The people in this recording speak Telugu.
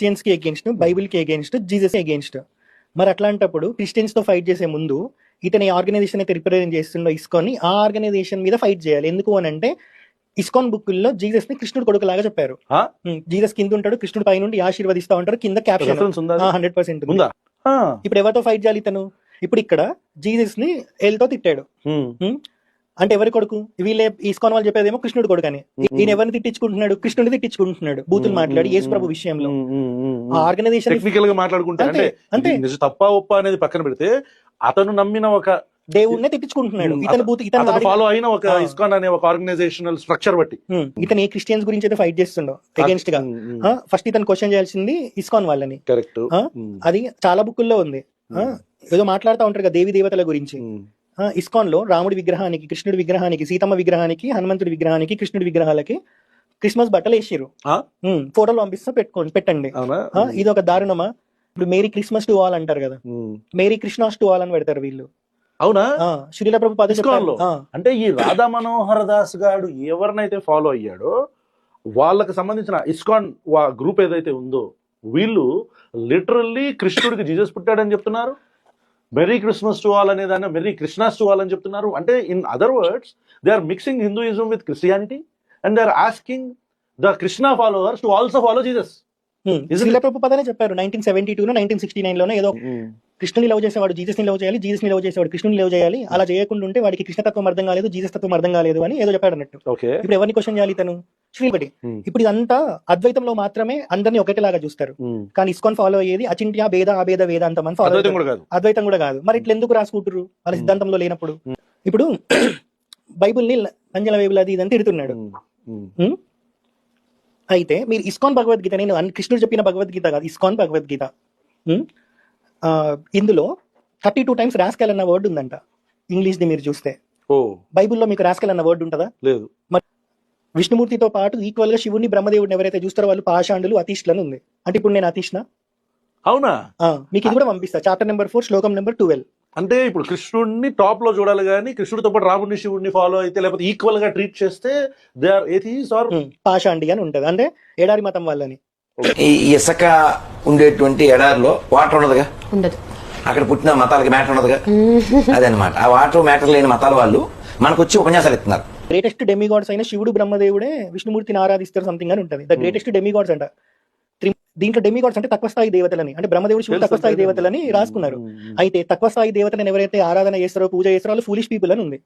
క్రిస్టియన్స్ కి అగేన్స్ట్, బైబిల్ కి అగేన్స్ట్, జీసస్ అగేన్స్ట్. మరి అట్లాంటప్పుడు క్రిస్టియన్స్ తో ఫైట్ చేసే ముందు ఇతని ఆర్గనైజేషన్ అయితే రిప్రజెంట్ చేస్తుండో ఇస్కాన్ ఆ ఆర్గనైజేషన్ మీద ఫైట్ చేయాలి. ఎందుకు అని అంటే ఇస్కాన్ బుక్కుల్లో జీసస్ ని కృష్ణుడు కొడుకు లాగా చెప్పారు. జీసస్ కింద ఉంటాడు, కృష్ణుడు పై నుండి ఆశీర్వదిస్తా ఉంటారు, కింద క్యాప్షన్ 100%. ఇప్పుడు ఎవరితో ఫైట్ చేయాలి ఇతను? ఇప్పుడు ఇక్కడ జీసస్ ని ఏళ్ళతో తిట్టాడు. అంటే ఎవరి కొడుకు? వీళ్ళే ఇస్కాన్ వాళ్ళు చెప్పేదేమో కృష్ణుడు కొడుకు అని. ఈయన ఎవరిని తిట్టించుకుంటున్నాడు? కృష్ణుడిని తిట్టించుకుంటున్నాడు బూతులు మాట్లాడి యేసు ప్రభు విషయంలో. ఆర్గనైజేషన్ టెక్నికల్ గా మాట్లాడుకుంటే అంటే తప్ప ఒప్ప అనేది పక్కన పెడితే అతను నమ్మిన ఒక దేవుడినే తిట్టించుకుంటున్నాడు. ఇతను ఫాలో అయిన ఒక ఇస్కాన్ అనే ఒక ఆర్గనైజేషనల్ స్ట్రక్చర్ బట్టి ఇతను ఏ క్రిస్టియన్స్ గురించి అయితే ఫైట్ చేస్తుండో అగేన్స్ట్ గా ఫస్ట్ ఇతను క్వశ్చన్ చేయాల్సింది ఇస్కాన్ వాళ్ళని. కరెక్ట్. అది చాలా బుక్కుల్లో ఉంది. ఏదో మాట్లాడుతూ ఉంటారు కదా దేవి దేవతల గురించి. ఇస్కాన్ లో రాముడి విగ్రహానికి, కృష్ణుడి విగ్రహానికి, సీతమ్మ విగ్రహానికి, హనుమంతుడి విగ్రహానికి, కృష్ణుడి విగ్రహాలకి క్రిస్మస్ బట్టలు వేసిర్రు. ఫోటోలు పంపిస్తా పెట్టండి. ఇది ఒక దారుణమా? ఇప్పుడు మేరీ క్రిస్మస్ టు ఆల్ అంటారు కదా, మేరీ కృష్ణాస్ టు ఆల్ అని పెడతారు వీళ్ళు. అవునా? శ్రీల ప్రభు అంటే ఈ రాధా మనోహర్ దాస్ గారు ఎవరినైతే ఫాలో అయ్యాడో వాళ్ళకి సంబంధించిన ఇస్కాన్ గ్రూప్ ఏదైతే ఉందో వీళ్ళు లిటరల్లీ కృష్ణుడికి జీసస్ పుట్టాడని చెప్తున్నారు. మెరీ క్రిస్మస్ టు ఆల్ అనే దాన్ని మెరీ కృష్ణాస్ టు ఆల్ అని చెప్తున్నారు. అంటే in other words they are mixing Hinduism with Christianity and they are asking the Krishna followers to also follow Jesus. Srila ప్రభుపాదనే చెప్పారు 1972 1969 ఏదో కృష్ణుని లవ్ చేసేవాడు జీసస్ ని లవ్ చేయాలి, జీసస్ ని లవ్ చేసేవాడు కృష్ణుని లవ్ చేయాలి, అలా చేయకుండా ఉంటే వాడికి కృష్ణతత్వం అర్థం కాలేదు, జీసస్ తత్వం అర్థం కాలేదు అని ఏదో చెప్పాడు అన్నట్టు. ఇప్పుడు ఎవరిని క్వశ్చన్ చేయాలి తను? శ్రీపతి. ఇప్పుడు ఇదంతా అద్వైతంలో మాత్రమే అందరినీ ఒకటిలాగా చూస్తారు. కానీ ఇస్కాన్ ఫాలో అయ్యేది అచింత్య భేద అభేద వేదాంతం అని ఫాలో అయ్యారు. అద్వైతం కూడా కాదు. మరి ఇట్లా ఎందుకు రాసుకుంటారు వాళ్ళ సిద్ధాంతంలో లేనప్పుడు? ఇప్పుడు బైబుల్ ని అంజల బైబుల్ అది ఇదంతా తిడుతున్నాడు. అయితే మీరు ఇస్కాన్ భగవద్గీత, నేను కృష్ణుడు చెప్పిన భగవద్గీత కాదు, ఇస్కాన్ భగవద్గీత, ఇందులో 32 times రాస్కెల్ అన్న వర్డ్ ఉందంట. ఇంగ్లీష్ ది మీరు చూస్తే బైబుల్లో మీకు రాస్కెల్ అన్న వర్డ్ ఉంటుందా? లేదు. మరి విష్ణుమూర్తితో పాటు ఈక్వల్ గా శివుడిని బ్రహ్మదేవుడిని ఎవరైతే చూస్తారో వాళ్ళు పాషాండులు అతీష్లను ఉంది. అంటే ఇప్పుడు నేను అతీష్ణ? అవునా? మీకు ఇది కూడా పంపిస్తా. చాప్టర్ నెంబర్ 4 శ్లోకం నెంబర్ 12. అంటే ఇప్పుడు కృష్ణుడిని టాప్ లో చూడాలి కానీ కృష్ణుడితో పాటు రాముడిని శివుడిని ఫాలో అయితే లేకపోతే ఈక్వల్ గా ట్రీట్ చేస్తే దే ఆర్ ఏథీస్ ఆర్ పాషాండి అని ఉంటది. అంటే ఎడారి మతం వాళ్ళని. ఈ ఇసుక ఉండేటువంటి ఎడారిలో వాటర్ ఉండదుగా, ఉండదు. అక్కడ పుట్టిన మతాలకి మ్యాటర్ ఉండదుగా, అదనమాట. ఆ వాటర్ మ్యాటర్ లేని మతాల వాళ్ళు మనకు వచ్చి ఉపన్యాసాలు ఇస్తున్నారు. గ్రేటెస్ట్ డెమిగాడ్స్ అయిన శివుడు బ్రహ్మదేవుడే విష్ణుమూర్తిని ఆరాధిస్తారు సంథింగ్ అని ఉంటది. ద గ్రేటెస్ట్ డెమిగాడ్స్ అంట. దీంట్లో డెమిగాడ్స్ అంటే తక్కువ స్థాయి దేవతలని, అంటే బ్రహ్మదేవుడు శివుడు తక్కువ స్థాయి దేవతలని రాసుకున్నారు. అయితే తక్కువ స్థాయి దేవతలను ఎవరైతే ఆరాధన చేస్తారో పూజ చేస్తారో వాళ్ళు ఫూలిష్ పీపుల్ అని ఉంది.